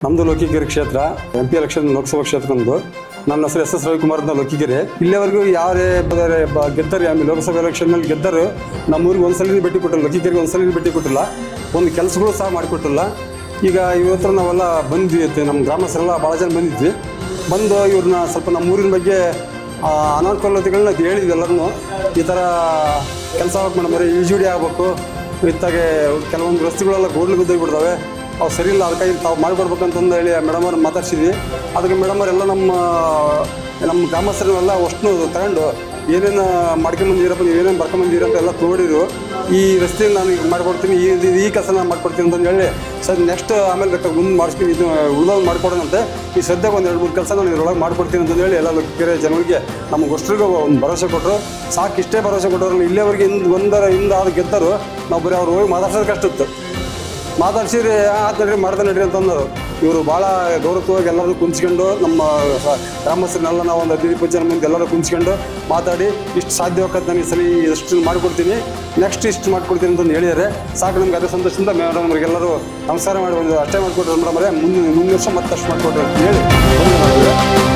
ನಮ್ಮದು ಲೋಕಿಕೆರೆ ಕ್ಷೇತ್ರ MP election Lok Sabha ಕ್ಷೇತ್ರ ನಮ್ಮದು. ನನ್ನ ಹೆಸರು SS ರವಿಕುಮಾರ್ ಅಂತ ಲೋಕಿಕೆರೆ. ಇಲ್ಲಿವರೆಗೂ ಯಾರೇ ಗೆದ್ದರು ಆಮೇಲೆ ಲೋಕಸಭಾ ಎಲೆಕ್ಷನ್ನಲ್ಲಿ ಗೆದ್ದರು ನಮ್ಮೂರಿಗೆ ಒಂದ್ಸಲ ಭೇಟಿ ಕೊಟ್ಟಿಲ್ಲ, ಲೋಕಿಕೆರೆಗೆ ಒಂದ್ಸಲ ಭೇಟಿ ಕೊಟ್ಟಿಲ್ಲ, ಒಂದು ಕೆಲಸಗಳು ಸಹ ಮಾಡಿಕೊಟ್ಟಿಲ್ಲ. ಈಗ ಇವತ್ತು ನಾವೆಲ್ಲ ಬಂದ್ವಿ, ನಮ್ಮ ಗ್ರಾಮಸ್ಥರೆಲ್ಲ ಭಾಳ ಜನ ಬಂದಿದ್ವಿ. ಬಂದು ಇವ್ರನ್ನ ಸ್ವಲ್ಪ ನಮ್ಮ ಊರಿನ ಬಗ್ಗೆ ಅನಾನುಕೂಲತೆಗಳನ್ನ ಹೇಳಿದ್ವಿ ಎಲ್ಲರೂ. ಈ ಥರ ಕೆಲಸ ಆಗ್ಬೇಕು ಮೇಡಮ್, UGD ಆಗಬೇಕು, ಇತ್ತಾಗೆ ಕೆಲವೊಂದು ರಸ್ತೆಗಳೆಲ್ಲ ಗೋಡ್ಲು ಬಿದ್ದೋಗ್ಬಿಡ್ತವೆ, ಅವು ಸರಿ ಇಲ್ಲ, ಅದಕ್ಕಾಗಿ ತಾವು ಮಾಡಿಕೊಡ್ಬೇಕಂತಂದು ಹೇಳಿ ಮೇಡಮ್ ಅವ್ರನ್ನ ಮಾತಾಡ್ಸಿದ್ವಿ. ಅದಕ್ಕೆ ಮೇಡಮ್ ಅವರೆಲ್ಲ ನಮ್ಮ ಗ್ರಾಮಸ್ಥರನ್ನೆಲ್ಲ ಅಷ್ಟು ತಗೊಂಡು ಏನೇನು ಮಾಡ್ಕೊಂಬಂದಿರಪ್ಪ, ನೀವು ಏನೇನು ಬರ್ಕೊಂಬಂದಿರಪ್ಪ ಎಲ್ಲ ತೋಡಿರು, ಈ ರಸ್ತೆಯನ್ನು ನಾನು ಈಗ ಮಾಡಿಕೊಡ್ತೀನಿ, ಈ ಕೆಲಸ ನಾನು ಮಾಡ್ಕೊಡ್ತೀನಿ ಅಂತಂದು ಹೇಳಿ ಸರ್ ನೆಕ್ಸ್ಟ್ ಆಮೇಲೆ ಬೇಕಾದ್ರೆ ಮುಂದೆ ಮಾಡಿಸ್ತೀನಿ, ಇದು ಉಳಿದೋದು ಮಾಡಿಕೊಡೋಣಂತೆ, ಈ ಸದ್ಯಕ್ಕೆ ಒಂದು 2-3 ಕೆಲಸ ನಾನು ಇದ್ರೊಳಗೆ ಮಾಡ್ಕೊಡ್ತೀನಿ ಅಂತಂದು ಹೇಳಿ ಎಲ್ಲ ಲೋಕಿಕೆರೆ ಜನಗಳಿಗೆ ನಮ್ಮ ಅಷ್ಟರಿಗೂ ಒಂದು ಭರವಸೆ ಕೊಟ್ಟರು. ಸಾಕು, ಇಷ್ಟೇ ಭರವಸೆ ಕೊಟ್ಟರು. ಇಲ್ಲಿವರೆಗೆ ಹಿಂದೆ ಆದ ಗೆದ್ದರು, ನಾವು ಬರೀ ಅವ್ರು ಹೋಗಿ ಮಾತಾಡ್ಸೋದಕ್ಕೆ ಅಷ್ಟಿತ್ತು. ಮಾತಾಡ್ಸಿರಿ ಆತ ನಡ್ರಿ ಮಾಡ್ತಾ ನಡ್ರಿ ಅಂತಂದರು. ಇವರು ಭಾಳ ಗೌರವವಾಗಿ ಎಲ್ಲರೂ ಕುಂಚ್ಕೊಂಡು ನಮ್ಮ ಗ್ರಾಮಸ್ಥರನ್ನೆಲ್ಲ ನಾವು ಒಂದು 15-20 ಜನ ಮುಂದೆ ಎಲ್ಲರೂ ಕುಂಚ್ಕೊಂಡು ಮಾತಾಡಿ ಇಷ್ಟು ಸಾಧ್ಯವಾಗತ್ತೆ, ನನಗೆ ಸರಿ ಇಷ್ಟು ಮಾಡಿಕೊಡ್ತೀನಿ, ನೆಕ್ಸ್ಟ್ ಇಷ್ಟು ಮಾಡಿಕೊಡ್ತೀನಿ ಅಂತಂದು ಹೇಳಿದ್ದಾರೆ. ಸಾಕು, ನಮ್ಗೆ ಅದೇ ಸಂತೋಷದಿಂದ ಮೇಡಮ್ ಅವ್ರಿಗೆಲ್ಲರೂ ನಮಸ್ಕಾರ ಮಾಡಿ ಅಷ್ಟೇ ಮಾಡಿಕೊಟ್ರು ಮೇಡಮ್ ಅವರೇ, ಮುಂದಿನ ವರ್ಷ ಮತ್ತೆ ಅಷ್ಟು ಮಾಡಿಕೊಟ್ರು ಅಂತ ಹೇಳಿ